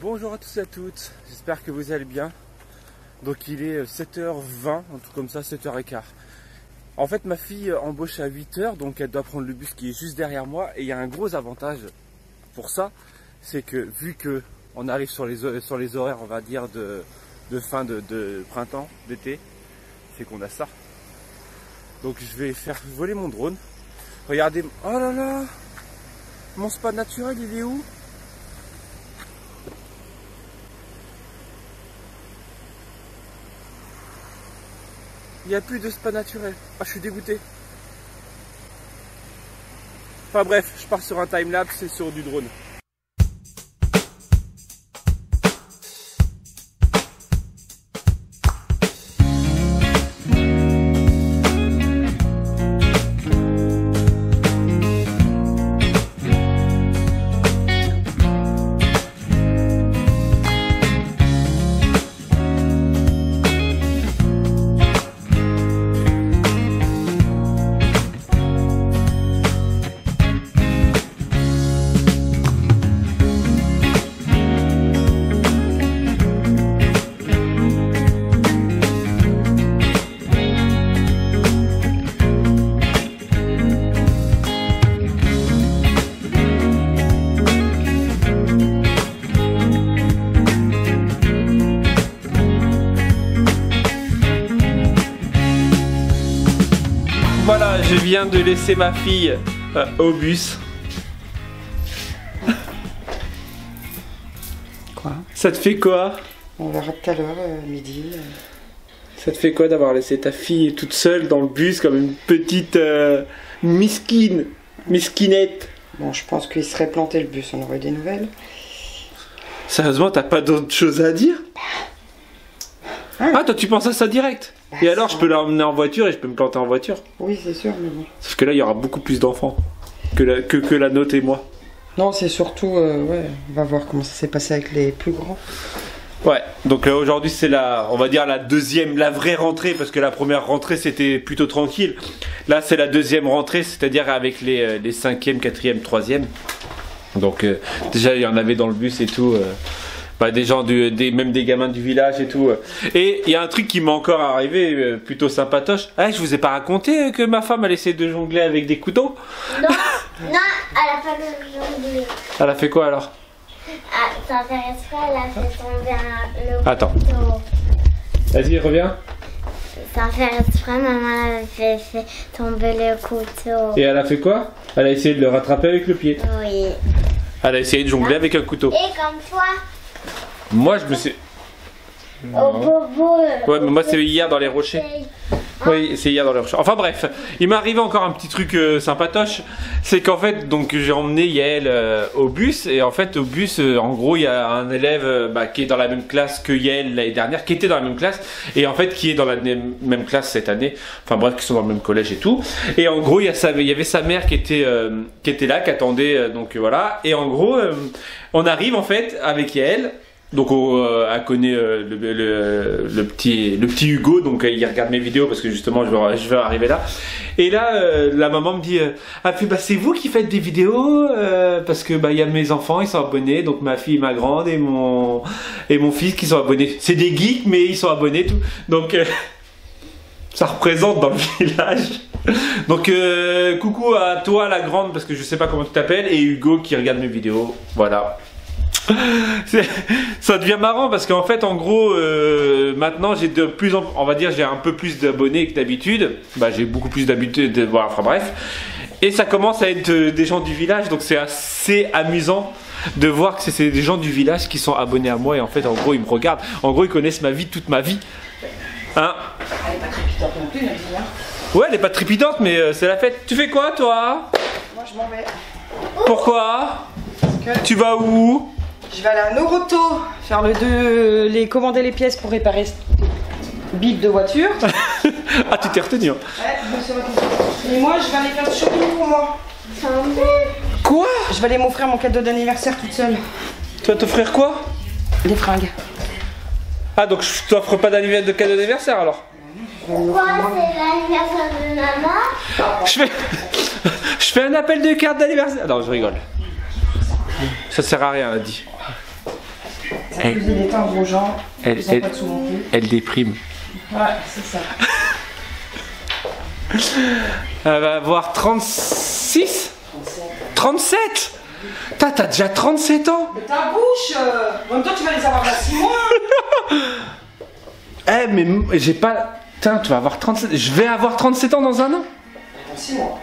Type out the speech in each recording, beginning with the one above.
Bonjour à tous et à toutes, j'espère que vous allez bien. Donc il est 7h20, un truc comme ça, 7h15. En fait ma fille embauche à 8h, donc elle doit prendre le bus qui est juste derrière moi. Et il y a un gros avantage pour ça, c'est que vu que on arrive sur les horaires, on va dire, de fin de printemps, d'été, c'est qu'on a ça. Donc je vais faire voler mon drone. Regardez, oh là là, mon spa naturel il est où? Il n'y a plus de spa naturel. Ah, je suis dégoûté. Enfin bref, je pars sur un timelapse et sur du drone. Voilà, je viens de laisser ma fille au bus. Quoi? Ça te fait quoi? On verra tout à l'heure, midi. Ça te fait quoi d'avoir laissé ta fille toute seule dans le bus comme une petite misquinette? Bon, je pense qu'il serait planté le bus, on aurait des nouvelles. Sérieusement, t'as pas d'autre chose à dire? Hein? Ah, toi tu penses à ça direct? Et alors, je peux l'emmener en voiture et je peux me planter en voiture? Oui, c'est sûr, mais bon. Sauf que là, il y aura beaucoup plus d'enfants que la nôtre et moi. Non, c'est surtout, ouais, on va voir comment ça s'est passé avec les plus grands. Ouais, donc aujourd'hui c'est on va dire la deuxième, la vraie rentrée, parce que la première rentrée c'était plutôt tranquille. Là c'est la deuxième rentrée, c'est-à-dire avec les 5e, 4e, 3e. Donc déjà il y en avait dans le bus et tout. Des gens, même des gamins du village et tout. Et il y a un truc qui m'est encore arrivé, plutôt sympatoche. Ah, je vous ai pas raconté que ma femme elle essaie de jongler avec des couteaux? Non, non, elle a pas jonglé. Elle a fait quoi alors? Ah, ça intéresse pas, elle a fait tomber le couteau. Attends. Vas-y, reviens. Ça intéresse pas, maman avait fait tomber le couteau. Et elle a fait quoi? Elle a essayé de le rattraper avec le pied. Oui. Elle a essayé de jongler avec un couteau. Et comme toi? Moi je me suis... Au bobo. Ouais, mais moi c'est hier dans les rochers. Oui, c'est hier dans les rochers. Enfin bref, il m'est arrivé encore un petit truc sympatoche. C'est qu'en fait, donc j'ai emmené Yael au bus. Et en fait, au bus, en gros, il y a un élève qui est dans la même classe que Yael l'année dernière, qui était dans la même classe. Et en fait, qui est dans la même classe cette année. Enfin bref, qui sont dans le même collège et tout. Et en gros, il y avait sa mère qui était là, qui attendait. Donc voilà. Et en gros, on arrive en fait avec Yael. Donc elle connaît le petit Hugo, donc il regarde mes vidéos parce que justement je vais arriver là. Et là la maman me dit ah puis c'est vous qui faites des vidéos parce que il y a mes enfants, ils sont abonnés, donc ma fille, ma grande et mon fils qui sont abonnés. C'est des geeks mais ils sont abonnés tout. Donc ça représente dans le village. Donc coucou à toi la grande parce que je sais pas comment tu t'appelles et Hugo qui regarde mes vidéos. Voilà. Ça devient marrant parce qu'en fait en gros maintenant j'ai on va dire j'ai un peu plus d'abonnés que d'habitude. J'ai beaucoup plus d'habitude de voir, enfin bref. Et ça commence à être des gens du village, donc c'est assez amusant de voir que c'est des gens du village qui sont abonnés à moi et en fait en gros ils me regardent. En gros ils connaissent ma vie, toute ma vie. Hein? Elle est pas trépidante non plus, Nadine, hein. Ouais, elle est pas trépidante mais c'est la fête. Tu fais quoi toi? Moi je m'en vais. Pourquoi? Tu vas où? Je vais aller à Noroto faire commander les pièces pour réparer cette bip de voiture. Ah, tu t'es retenu. Ouais, je me suis retenue. Et moi, je vais aller faire du shopping pour moi. Quoi? Je vais aller m'offrir mon cadeau d'anniversaire toute seule. Tu vas t'offrir quoi? Des fringues. Ah, donc je t'offre pas de cadeau d'anniversaire alors? Pourquoi c'est l'anniversaire de maman? Je fais un appel de carte d'anniversaire. Non, je rigole. Ça sert à rien, elle a dit. Ça faisait détendre aux gens. Elle déprime. Ouais, c'est ça. Elle va avoir 36 37. T'as déjà 37 ans. Mais ta bouche en même temps, tu vas les avoir dans 6 mois. Eh, mais j'ai pas... Putain, tu vas avoir 37... Je vais avoir 37 ans dans un an. Dans 6 mois.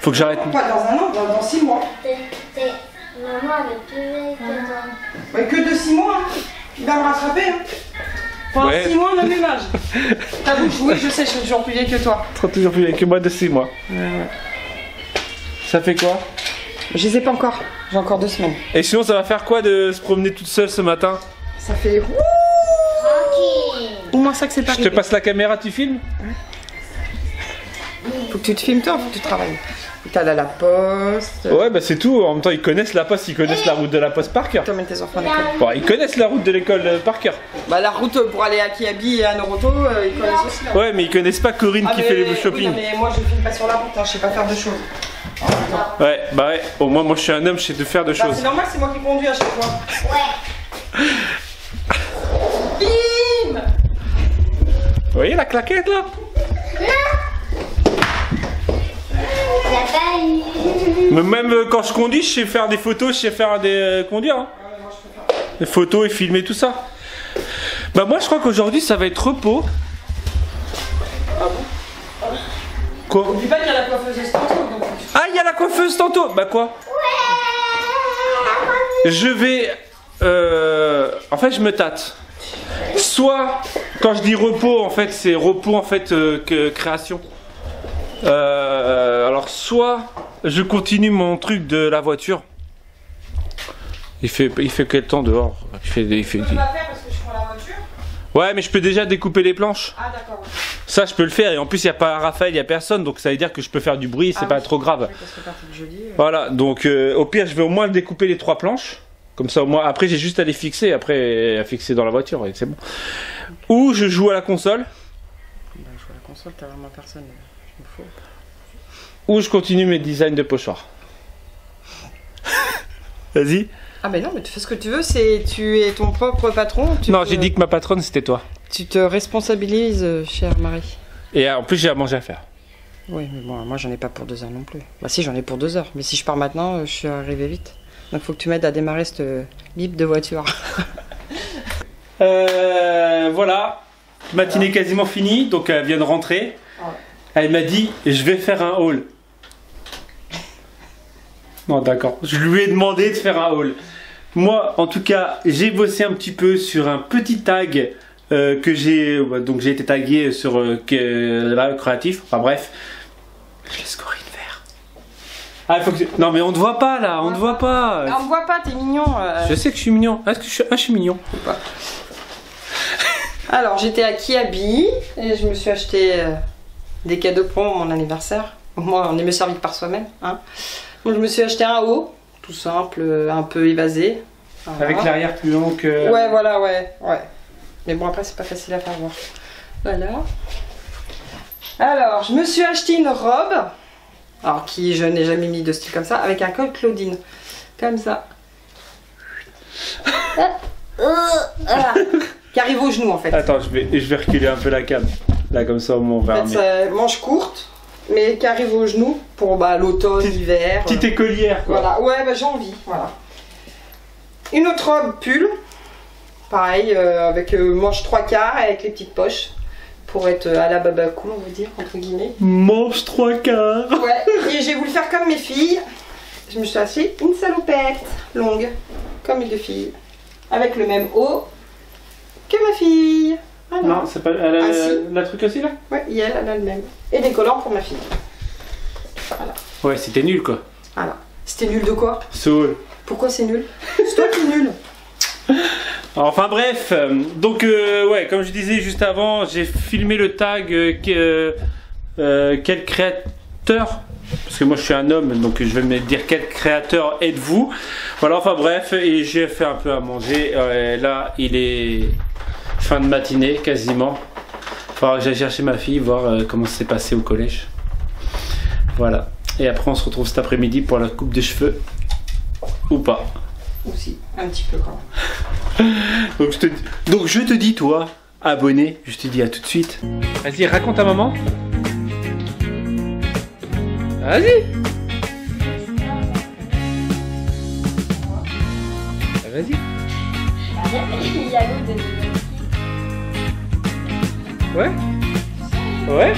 Faut que j'arrête. Pas dans un an, dans 6 mois. Maman, elle est plus vieille que toi. Ouais, que de 6 mois, hein. Il va me rattraper. Hein. Pendant Ouais. 6 mois, on a le même âge. Ta bouche, oui, je sais, je suis toujours plus vieille que toi. Tu seras toujours plus vieille que moi de 6 mois. Ouais. Ça fait quoi? Je les ai pas encore. J'ai encore 2 semaines. Et sinon, ça va faire quoi de se promener toute seule ce matin? Ça fait. Tranquille. Au moins ça que c'est pas Je te arrivé. passe la caméra, tu filmes? Faut que tu te filmes toi, faut que tu travailles. Faut que t'ailles à la poste. Ouais, bah c'est tout. En même temps, ils connaissent la poste, ils connaissent la route de la poste par cœur. T'emmènes tes enfants à l'école. Bon, ils connaissent la route de l'école par cœur. Bah la route pour aller à Kiabi et à Noroto, ils connaissent aussi. Là. Ouais, mais ils connaissent pas Corinne qui fait les shopping. Oui, non, mais moi je filme pas sur la route, hein, je sais pas faire de choses. Ouais, bah ouais. Au moins, moi je suis un homme, je sais de faire de Bah, choses. c'est normal, c'est moi qui conduis à chaque fois. Ouais. Bim. Vous voyez la claquette là? Ça va. Mais même quand je conduis, je sais faire des photos, je sais faire des conduire. Hein. Des photos et filmer tout ça. Bah moi je crois qu'aujourd'hui ça va être repos. Ah bon? Quoi? Oublie pas qu'il y a la coiffeuse tantôt donc. Ah, il y a la coiffeuse tantôt. Bah quoi? Je vais... En fait, je me tâte. Soit, quand je dis repos, en fait, c'est repos, en fait, que création. Alors, soit, je continue mon truc de la voiture. Il fait quel temps dehors? Il fait Je peux pas faire parce que je prends la voiture. Ouais, mais je peux déjà découper les planches. Ah d'accord. Ça, je peux le faire. Et en plus, il n'y a pas Raphaël, il n'y a personne. Donc, ça veut dire que je peux faire du bruit. C'est Ah pas oui. trop grave. Oui, parce que partie de jeudi. Voilà, donc au pire, je vais au moins découper les 3 planches. Comme ça, au moins, après, j'ai juste à les fixer. Après, à fixer dans la voiture, et c'est bon. Ou je joue à la console. Bah, je vois la console, t'as vraiment personne. Je m'en fous. Ou je continue mes designs de pochoirs. Vas-y. Ah mais non, mais tu fais ce que tu veux, tu es ton propre patron. Non, j'ai dit que ma patronne, c'était toi. Tu te responsabilises, chère Marie. Et en plus, j'ai à manger à faire. Oui, mais bon, moi j'en ai pas pour 2 heures non plus. Bah si, j'en ai pour 2 heures. Mais si je pars maintenant, je suis arrivée vite. Donc faut que tu m'aides à démarrer cette bip de voiture. Voilà. Matinée quasiment finie. Donc, elle vient de rentrer. Elle m'a dit, je vais faire un haul. Non, d'accord. Je lui ai demandé de faire un haul. Moi, en tout cas, j'ai bossé un petit peu sur un petit tag que j'ai... Donc, j'ai été tagué sur là, créatif. Enfin, bref. Je laisse Corinne faire. Ah, il faut que... Non, mais on ne te voit pas, là. On ne te voit pas. Ah, on me voit pas, t'es mignon. Je sais que je suis mignon. Est-ce que je suis mignon? Alors, j'étais à Kiabi et je me suis acheté des cadeaux pour mon anniversaire. Moi, on est mieux servi que par soi-même. Hein. Donc, je me suis acheté un haut, tout simple, un peu évasé. Voilà. Avec l'arrière plus long que... Ouais, voilà, ouais. Mais bon, après, c'est pas facile à faire voir. Voilà. Alors, je me suis acheté une robe. Alors, qui je n'ai jamais mis de style comme ça, avec un col Claudine. Comme ça. Voilà. Qui arrive au genou, en fait. Attends, je vais reculer un peu la cam. Là, comme ça, au moins, on va En fait, ça, manche courte, mais qui arrive au genou pour l'automne, l'hiver. Petite écolière, quoi. Voilà, ouais, bah, j'ai envie, voilà. Une autre robe pull, pareil, avec manche 3/4 avec les petites poches, pour être à la baba cool, on va dire, entre guillemets. Manche 3/4. Ouais, et j'ai voulu faire comme mes filles. Je me suis acheté une salopette longue, comme les 2 filles, avec le même haut que ma fille. Voilà. Non, c'est pas... Elle a Ah, si. la truc aussi, là? Ouais, et elle a le même. Et des collants pour ma fille. Voilà. Ouais, c'était nul, quoi. Voilà. C'était nul de quoi? Soul. Pourquoi c'est nul? C'est toi qui es nul. Enfin bref, donc ouais, comme je disais juste avant, j'ai filmé le tag quel créateur, parce que moi je suis un homme, donc je vais me dire quel créateur êtes-vous. Voilà, enfin bref, et j'ai fait un peu à manger. Là, il est fin de matinée quasiment. Il faudra que j'aille chercher ma fille, voir comment ça s'est passé au collège. Voilà, et après on se retrouve cet après-midi pour la coupe de cheveux. Ou pas. Aussi, un petit peu quand même. Donc je te dis, toi, abonné, je te dis à tout de suite. Vas-y, raconte à maman. Vas-y. Vas-y. Ouais. Ouais.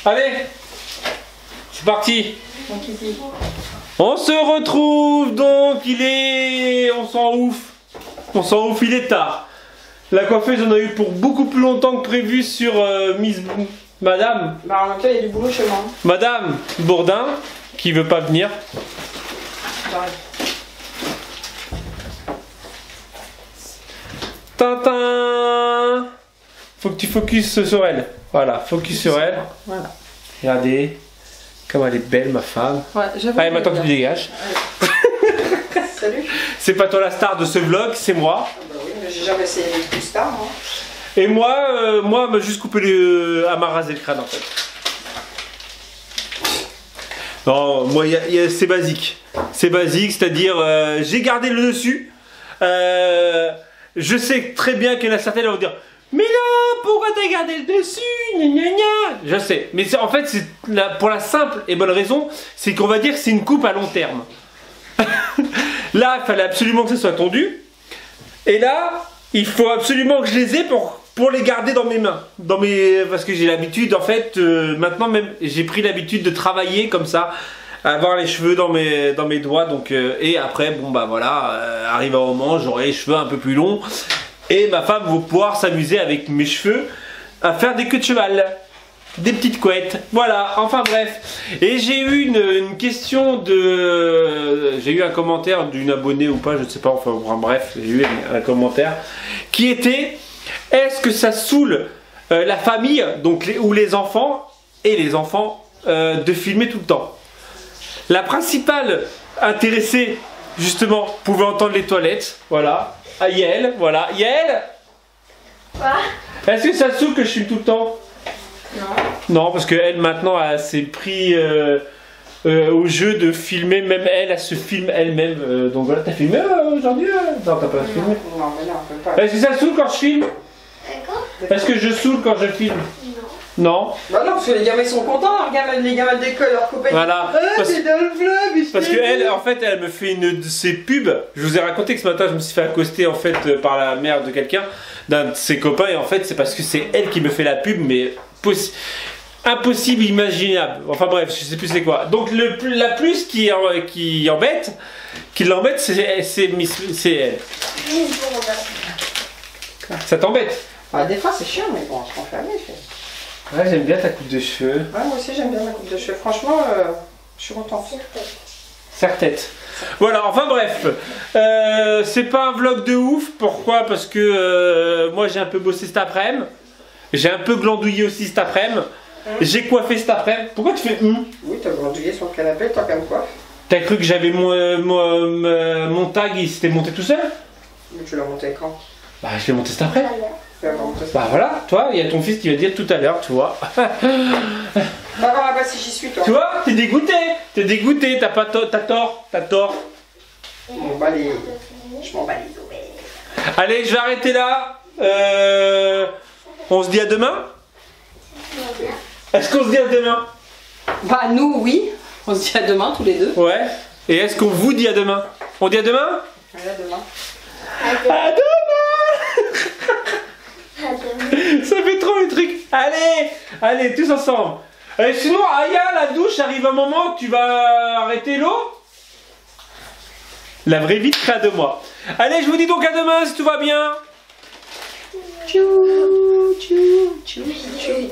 Allez, c'est parti. On se retrouve donc, on s'en ouf. On s'en ouf, il est tard. La coiffeuse en a eu pour beaucoup plus longtemps que prévu sur Madame. Bah en même temps il y a du boulot chez moi. Madame Bourdin, qui veut pas venir. Tintin. Faut que tu focuses sur elle. Voilà, focus sur elle. Voilà. Regardez, comme elle est belle, ma femme. Ouais, allez, maintenant tu dégages. Salut. C'est pas toi la star de ce vlog, c'est moi. Ah bah oui, mais j'ai jamais essayé d'être plus star. Hein. Et moi, elle m'a juste coupé elle m'a rasé le crâne en fait. Non, moi, c'est basique. C'est basique, c'est-à-dire, j'ai gardé le dessus. Je sais très bien qu'il y en a certaines qui vont dire. Mais non, pourquoi t'as gardé le dessus? Gna gna gna. Je sais, mais en fait, c'est pour la simple et bonne raison, c'est qu'on va dire que c'est une coupe à long terme. Là, il fallait absolument que ça soit tondu. Et là, il faut absolument que je les ai pour les garder dans mes mains. Parce que j'ai l'habitude, en fait, maintenant même, j'ai pris l'habitude de travailler comme ça, avoir les cheveux dans mes doigts. Donc, et après, bon bah voilà, arrive un moment, j'aurai les cheveux un peu plus longs. Et ma femme va pouvoir s'amuser avec mes cheveux à faire des queues de cheval, des petites couettes, voilà, enfin bref. Et j'ai eu une question j'ai eu un commentaire d'une abonnée ou pas, je ne sais pas, enfin bref, j'ai eu un commentaire qui était: est-ce que ça saoule la famille, donc ou les enfants, de filmer tout le temps? La principale intéressée, justement, pouvait entendre les toilettes, voilà. À Yael, voilà. Yael, est-ce que ça te saoule que je filme tout le temps? Non. Non, parce qu'elle maintenant elle s'est pris au jeu de filmer, même elle se filme elle-même. Donc voilà, t'as filmé aujourd'hui? Non, t'as pas filmé. Non, mais non, on peut pas. Est-ce que ça te saoule quand je filme? Est-ce que je saoule quand je filme? Non. Bah non, parce que les gamins sont contents, les gamins d'école, leurs copains. Voilà. C'est dans le vlog. Parce qu'elle, en fait, elle me fait une de ses pubs. Je vous ai raconté que ce matin, je me suis fait accoster en fait par la mère de quelqu'un, d'un de ses copains, et en fait, c'est parce que c'est elle qui me fait la pub, mais impossible, imaginable. Enfin bref, je sais plus c'est quoi. Donc la plus qui l'embête, c'est elle. Ça t'embête? Bah, des fois c'est chiant, mais bon, je comprends jamais. Ouais, j'aime bien ta coupe de cheveux. Ouais, moi aussi j'aime bien ma coupe de cheveux. Franchement, je suis contente. Serre-tête. Voilà, enfin bref. C'est pas un vlog de ouf. Pourquoi? Parce que moi j'ai un peu bossé cet après-midi. J'ai un peu glandouillé aussi cet après-midi. J'ai coiffé cet après-midi. Pourquoi tu fais Oui, t'as glandouillé sur le canapé, toi comme quoi? T'as cru que j'avais mon tag, il s'était monté tout seul? Mais tu l'as monté quand? Bah je l'ai monté cet après-midi. Bah voilà, toi, il y a ton fils qui va dire tout à l'heure, tu vois. Bah voilà, bah si j'y suis toi. Tu vois, t'es dégoûté, t'as tort. Bon bah les... Je m'en bats les oreilles. Allez, je vais arrêter là. On se dit à demain? Est-ce qu'on se dit à demain? Bah nous oui, on se dit à demain tous les deux. Ouais. Et est-ce qu'on vous dit à demain? On dit à demain? Allez, à demain. À demain. Ça fait trop le truc. Allez, tous ensemble. Et sinon, Aya, la douche, arrive un moment que tu vas arrêter l'eau. La vraie vie près de moi. Allez, je vous dis donc à demain si tout va bien. Tchou, tchou, tchou, tchou.